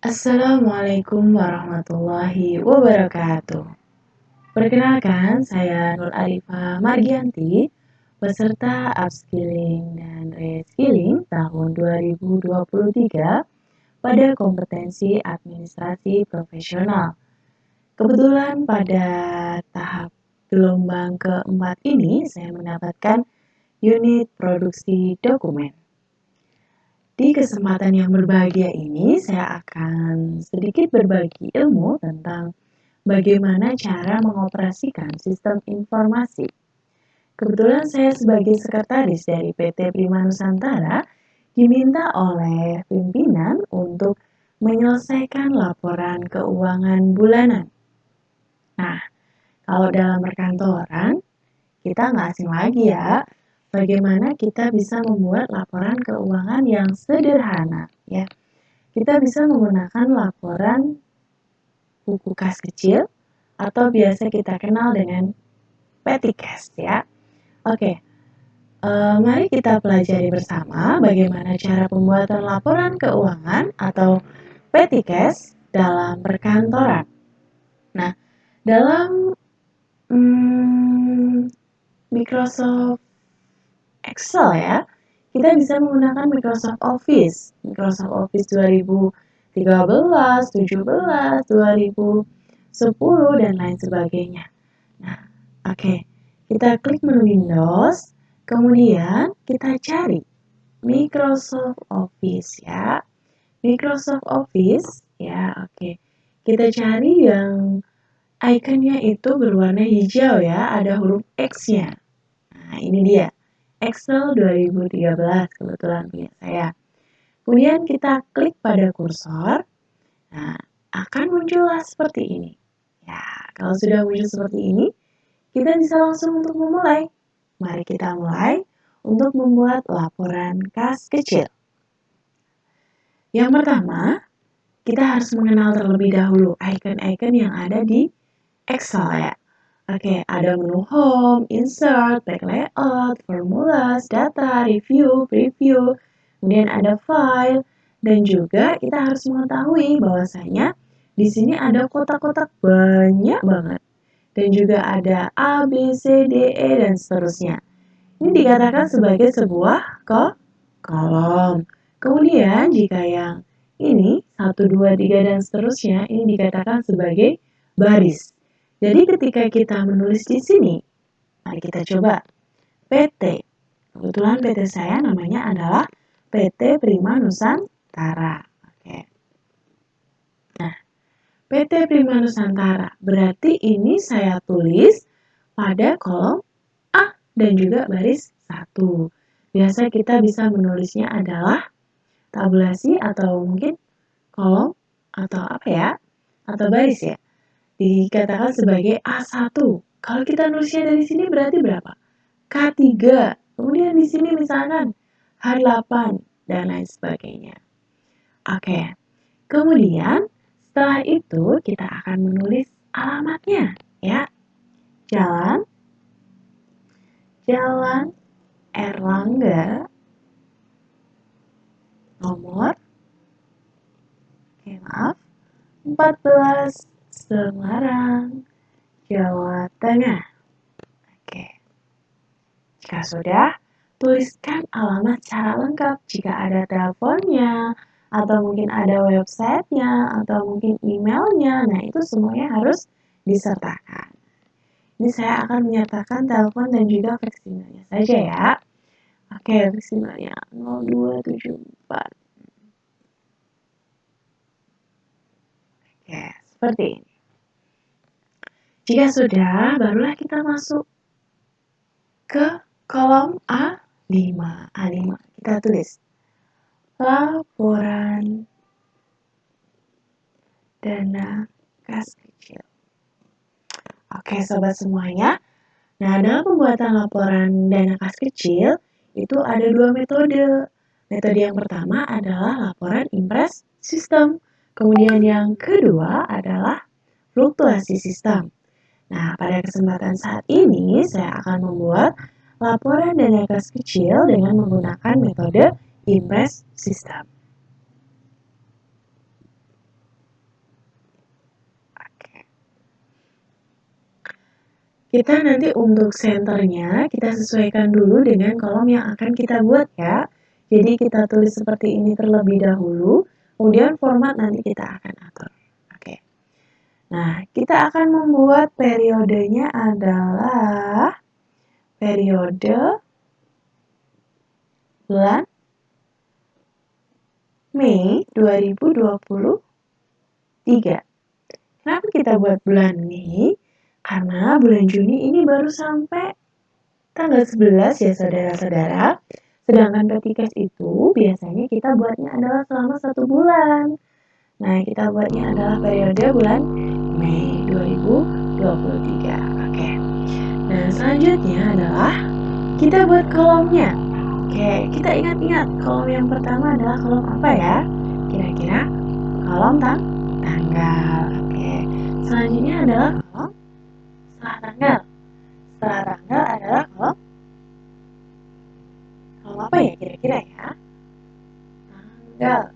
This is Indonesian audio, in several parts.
Assalamualaikum warahmatullahi wabarakatuh. Perkenalkan, saya Nur Arifah Margianti, peserta Upskilling dan Reskilling tahun 2023 pada kompetensi administrasi profesional. Kebetulan pada tahap gelombang keempat ini, saya mendapatkan unit produksi dokumen. Di kesempatan yang berbahagia ini, saya akan sedikit berbagi ilmu tentang bagaimana cara mengoperasikan sistem informasi. Kebetulan saya sebagai sekretaris dari PT Prima Nusantara diminta oleh pimpinan untuk menyelesaikan laporan keuangan bulanan. Nah, kalau dalam perkantoran, kita nggak asing lagi ya, bagaimana kita bisa membuat laporan keuangan yang sederhana, ya. Kita bisa menggunakan laporan buku kas kecil atau biasa kita kenal dengan petty cash ya. Oke, mari kita pelajari bersama bagaimana cara pembuatan laporan keuangan atau petty cash dalam perkantoran. Nah, dalam Microsoft Excel ya, kita bisa menggunakan Microsoft Office 2013, 17, 2010, dan lain sebagainya. Nah, oke. Kita klik menu Windows, kemudian kita cari Microsoft Office ya. Microsoft Office ya, oke. Kita cari yang ikonnya itu berwarna hijau ya, ada huruf X-nya. Nah, ini dia. Excel 2013 kebetulan punya saya. Kemudian kita klik pada kursor. Nah, akan muncullah seperti ini. Ya, kalau sudah muncul seperti ini, kita bisa langsung untuk memulai. Mari kita mulai untuk membuat laporan kas kecil. Yang pertama, kita harus mengenal terlebih dahulu icon-icon yang ada di Excel ya. Oke, ada menu Home, Insert, Back Layout, Formulas, Data, Review, Preview, kemudian ada File, dan juga kita harus mengetahui bahwasanya di sini ada kotak-kotak banyak banget. Dan juga ada A, B, C, D, E, dan seterusnya. Ini dikatakan sebagai sebuah kolom. Kemudian jika yang ini 1, 2, 3, dan seterusnya, ini dikatakan sebagai baris. Jadi ketika kita menulis di sini, mari kita coba PT. Kebetulan PT saya namanya adalah PT Prima Nusantara. Oke. Nah, PT Prima Nusantara berarti ini saya tulis pada kolom A dan juga baris 1. Biasa kita bisa menulisnya adalah tabulasi atau mungkin kolom atau apa ya? Atau baris ya. Dikatakan sebagai A1. Kalau kita nulisnya dari sini berarti berapa? K3. Kemudian di sini misalkan H8 dan lain sebagainya. Oke. Kemudian setelah itu kita akan menulis alamatnya ya. Jalan Erlangga nomor 14 Semarang, Jawa Tengah. Oke. Jika sudah, tuliskan alamat secara lengkap jika ada teleponnya, atau mungkin ada websitenya, atau mungkin emailnya. Nah, itu semuanya harus disertakan. Ini saya akan menyertakan telepon dan juga fax emailnya saja ya. Oke, fax emailnya 0274. Oke, seperti ini. Jika sudah, barulah kita masuk ke kolom A5. Kita tulis laporan dana kas kecil. Oke, sobat semuanya. Nah, dalam pembuatan laporan dana kas kecil, itu ada dua metode. Metode yang pertama adalah laporan impres sistem. Kemudian yang kedua adalah fluktuasi sistem. Nah, pada kesempatan saat ini saya akan membuat laporan dana kas kecil dengan menggunakan metode impres system. Kita nanti untuk senternya kita sesuaikan dulu dengan kolom yang akan kita buat ya. Jadi kita tulis seperti ini terlebih dahulu, kemudian format nanti kita akan atur. Oke. Nah, kita akan membuat periodenya adalah periode bulan Mei 2023. Kenapa kita buat bulan Mei? Karena bulan Juni ini baru sampai tanggal 11 ya saudara-saudara. Sedangkan Petikas itu biasanya kita buatnya adalah selama 1 bulan. Nah, kita buatnya adalah periode bulan Mei 2023. Oke. Nah, selanjutnya adalah kita buat kolomnya. Oke, kita ingat-ingat kolom yang pertama adalah kolom apa ya? Kira-kira kolom tanggal. Oke. Selanjutnya adalah kolom setelah tanggal. Setelah tanggal adalah kolom apa ya kira-kira ya? Tanggal.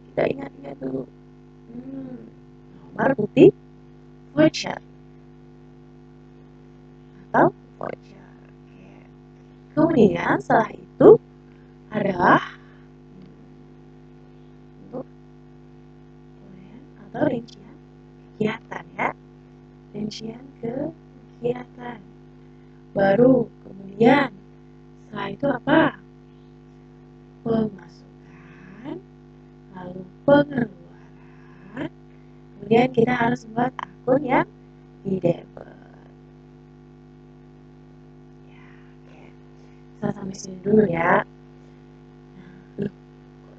Kita ingat-ingat dulu. Nomor putih voucher atau voucher. Oke. Kemudian setelah itu adalah untuk atau rincian kegiatan ya. Rincian kegiatan. Baru kemudian setelah itu apa? Pemasukan, lalu pengeluaran. Kemudian kita harus buat akun yang di debit. Ya, oke. Kita sampai sini dulu ya. Nah,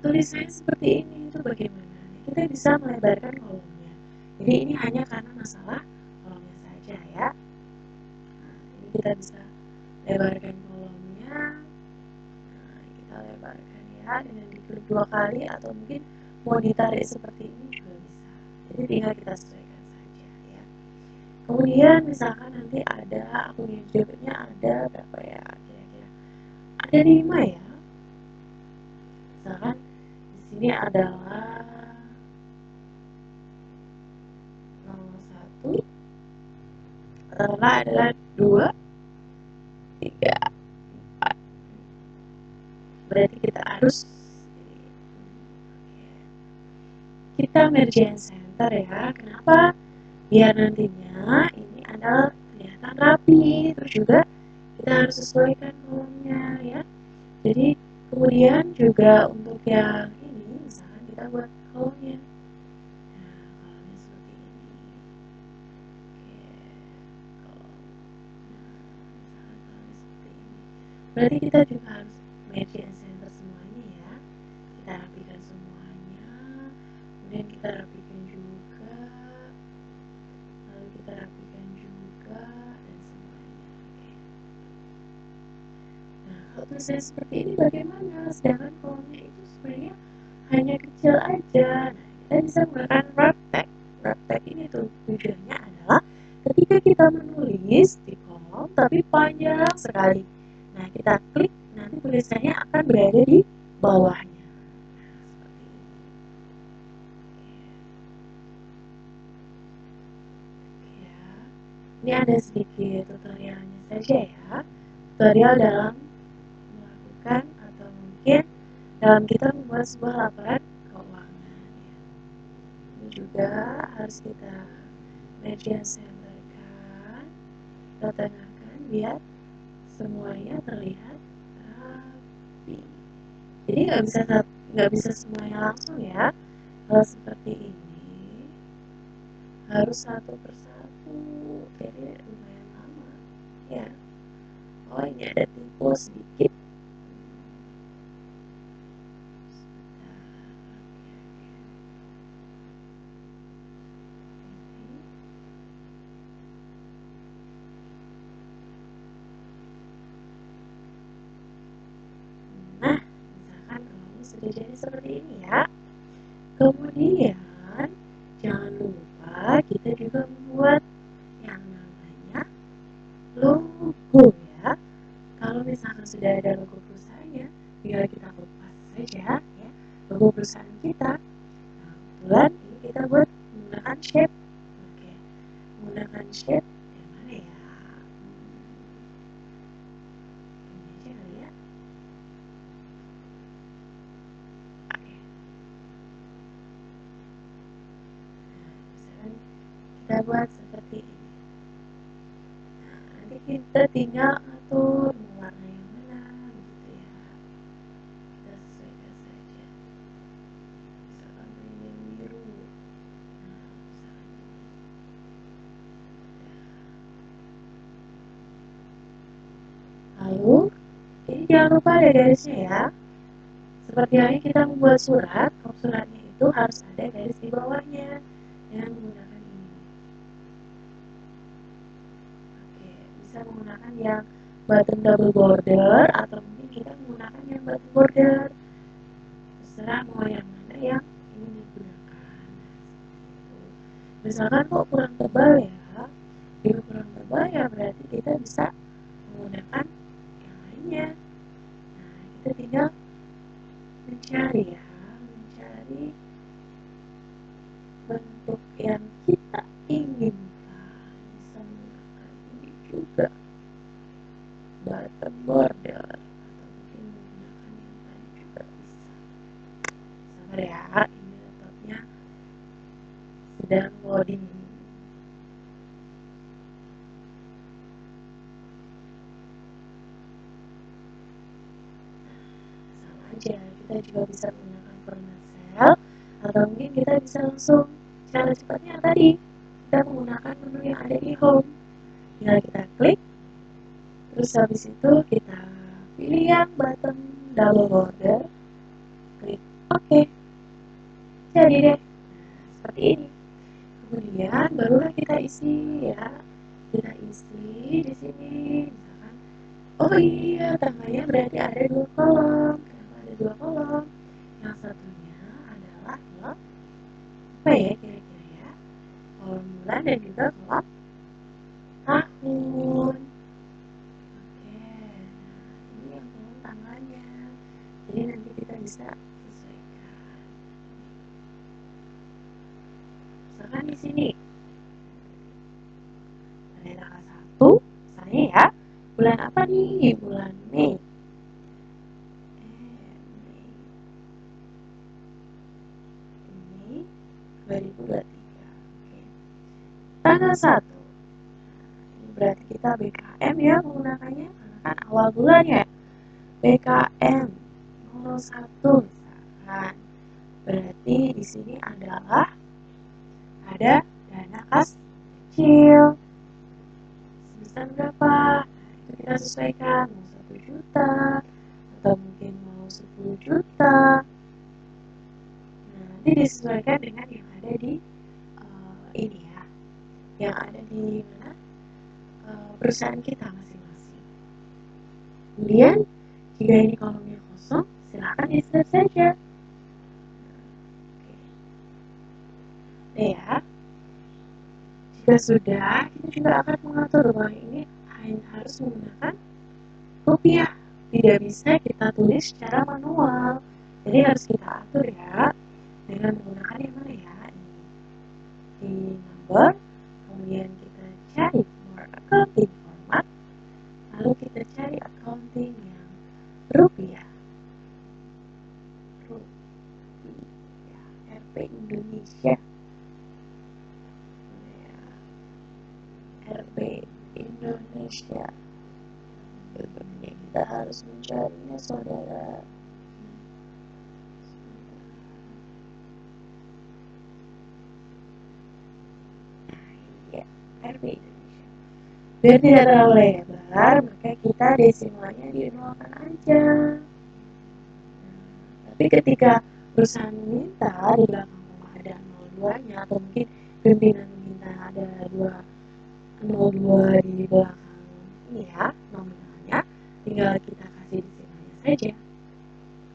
tulisannya seperti ini itu bagaimana? Kita bisa melebarkan kolomnya. Jadi ini hanya karena masalah kolomnya saja ya. Nah, ini kita bisa lebarkan kolomnya. Nah, kita lebarkan ya dengan diklik 2 kali atau mungkin mau ditarik seperti ini juga bisa. Jadi tinggal kita sesuaikan saja ya. Kemudian misalkan nanti ada akun yang debitnya ada berapa ya kira-kira? Ada 5 ya. Misalkan di sini adalah 01, katakanlah adalah 2, 3, 4. Berarti kita harus kita merge and center ya. Kenapa? Biar nantinya ini adalah kelihatan rapi. Terus juga kita harus sesuaikan kolomnya ya. Jadi kemudian juga untuk yang ini misalkan kita buat kolomnya. Nah, kolomnya seperti ini. Berarti kita juga harus merge and center semuanya ya. Kita rapikan semuanya. Kemudian kita rapikan juga. Lalu kita rapikan juga dan semuanya. Oke. Nah, kalau tulisannya seperti ini bagaimana? Sedangkan kolomnya itu sebenarnya hanya kecil aja. Nah, kita bisa menggunakan wrap text. Wrap text ini tuh tujuannya adalah ketika kita menulis di kolom tapi panjang sekali. Nah, kita klik nanti tulisannya akan berada di bawahnya. Nah, seperti ini. Oke ya. Ini ada sedikit tutorialnya saja ya. Tutorial dalam melakukan atau mungkin dalam kita membuat sebuah laporan keuangan ya. Ini juga harus kita merge and centerkan, kita tengahkan biar semuanya terlihat rapi. Jadi nggak bisa semuanya langsung ya. Kalau seperti ini harus satu persatu, jadi lumayan lama ya. Oh, ini ada tipu sedikit. Nah, misalkan kalau sudah jadi seperti ini ya. Kemudian jangan lupa kita juga membuat yang namanya logo ya. Kalau misalkan sudah ada logo perusahaannya, tinggal kita lepas saja ya logo perusahaan kita. Nah, kebetulan ini kita buat menggunakan shape. Oke, menggunakan shape yang mana ya? kemudian kita buat seperti ini. Nah, nanti kita tinggal atur mau warna yang mana gitu ya, kita sesuaikan saja, misalkan pengen yang biru. Nah, lalu ini jangan lupa ada garisnya ya. Seperti halnya kita membuat surat, kop suratnya itu harus ada garis di bawahnya dengan menggunakan ini. Oke, bisa menggunakan yang button double border atau mungkin kita menggunakan yang button border. Terserah mau yang mana yang ingin digunakan. Misalkan kok kurang tebal ya, jika kurang tebal ya berarti kita bisa menggunakan yang lainnya. Nah, kita tinggal mencari ya, mencari bentuk yang kita inginkan. Bisa menggunakan ini juga, button border, atau mungkin menggunakan yang lain juga bisa. Sabar ya, ini laptopnya sedang loading. Sama aja, kita juga bisa menggunakan format cell, atau mungkin kita bisa langsung cara cepatnya tadi, kita menggunakan menu yang ada di home. Tinggal kita klik, terus habis itu kita pilih yang button double border, klik OK, jadi deh. Nah, seperti ini. Kemudian barulah kita isi ya, kita isi di sini. Misalkan, oh iya, tanggalnya berarti ada 2 kolom. Kenapa ada 2 kolom? Yang satunya adalah kolom apa ya kira-kira ya? Kolom bulan dan juga kolom tahun. Oke, nah ini yang kolom tanggalnya. Jadi nanti kita bisa sesuaikan. Misalkan di sini ada tanggal 1, misalnya ya, bulan apa nih? Bulan Mei. Mei 2023. Oke. Tanggal 1. Ini berarti kita BKM ya menggunakannya karena kan awal bulan ya. BKM 01 misalkan. Berarti di sini adalah ada dana kas kecil. Sebesar berapa? Nah, itu kita sesuaikan, mau 1 juta atau mungkin mau 10 juta. Nah, nanti disesuaikan dengan yang ada di ini ya, yang ada di mana perusahaan kita masing-masing. Kemudian jika ini kolomnya kosong, silahkan di-select saja. Oke. Ya. Jika sudah, kita juga akan mengatur bahwa ini harus menggunakan rupiah. Tidak bisa kita tulis secara manual. Jadi harus kita atur ya dengan menggunakan yang mana ya? Di number, kemudian kita cari more accounting format, lalu kita cari accounting yang rupiah. RP Indonesia. RP Indonesia. Kita harus mencarinya, saudara. Ya, RP Indonesia. Biar tidak terlalu lebar, maka kita desimalnya dinolkan aja. Tapi ketika perusahaan meminta di belakang koma ada 02-nya, atau mungkin pimpinan meminta ada 02 di belakang ini ya, nominalnya, tinggal kita kasih desimalnya saja.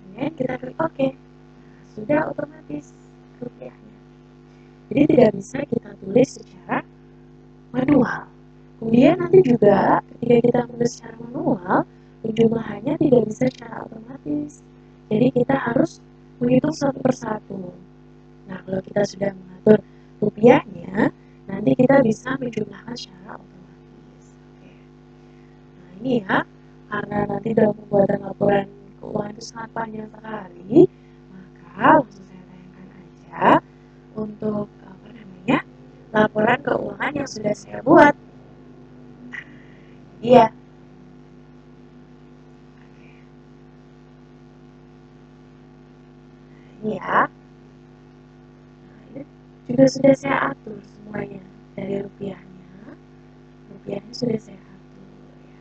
Kemudian kita klik OK. Nah, sudah otomatis rupiahnya. Jadi tidak bisa kita tulis secara manual. Kemudian nanti juga ketika kita menulis secara manual, penjumlahannya tidak bisa secara otomatis. Jadi kita harus menghitung satu persatu. Nah, kalau kita sudah mengatur rupiahnya, nanti kita bisa menjumlahkan secara otomatis. Oke. Nah, ini ya, karena nanti dalam pembuatan laporan keuangan itu sangat panjang sekali, maka langsung saya tayangkan aja untuk apa namanya laporan keuangan yang sudah saya buat. Iya. Ini ya. Nah, ini juga sudah saya atur semuanya dari rupiahnya. Rupiahnya sudah saya atur ya.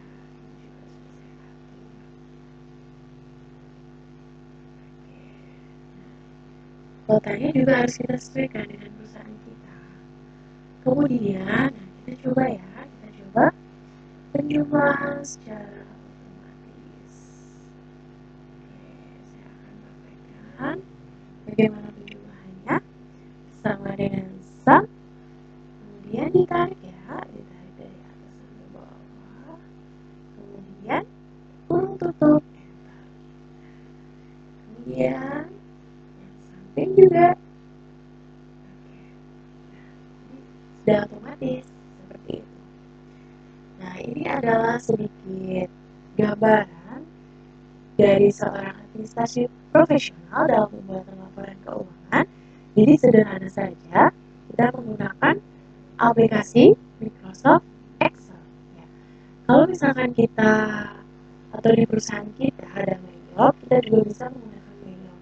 Totalnya juga harus kita sesuaikan dengan perusahaan kita. Kemudian, kita coba ya, kita coba penjumlahan secara otomatis. Oke, saya akan praktekkan bagaimana penjumlahannya. Sama dengan sum, kemudian ditarik ya, ditarik dari atas sampai bawah, kemudian kurung tutup, enter. Kemudian yang samping juga. Sudah otomatis seperti itu. Nah, ini adalah sedikit gambaran dari seorang administrasi profesional dalam pembuatan laporan keuangan. Jadi sederhana saja, kita menggunakan aplikasi Microsoft Excel. Ya. Kalau misalkan kita atau di perusahaan kita ada Mayop, kita juga bisa menggunakan Mayop.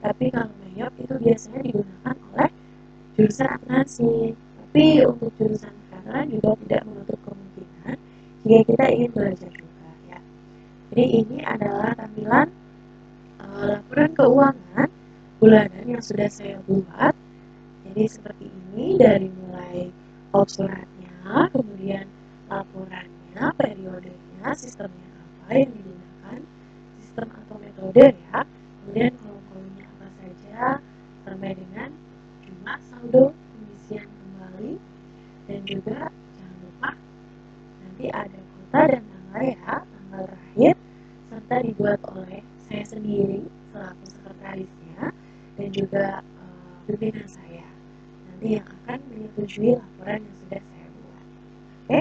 Tapi kalau Mayop itu biasanya digunakan oleh jurusan akuntansi. Tapi untuk jurusan kantoran juga tidak menutup kemungkinan jika kita ingin belajar juga ya. Jadi ini adalah tampilan laporan keuangan bulanan yang sudah saya buat. Jadi seperti ini dari mulai suratnya, kemudian laporannya, periodenya, sistemnya apa yang digunakan, sistem atau metode ya, kemudian kolom-kolomnya apa saja, sampai dengan jumlah saldo pengisian kembali, dan juga jangan lupa nanti ada kota dan tanggal ya, tanggal terakhir, serta dibuat oleh saya sendiri selaku sekretarisnya dan juga pimpinan saya nanti yang akan menyetujui laporan yang sudah saya buat. Oke,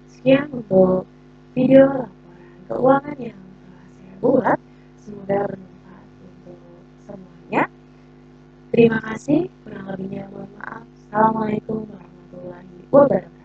sekian untuk video laporan keuangan yang telah saya buat. Semoga bermanfaat untuk semuanya. Terima kasih, kurang lebihnya mohon maaf. Assalamualaikum warahmatullahi wabarakatuh.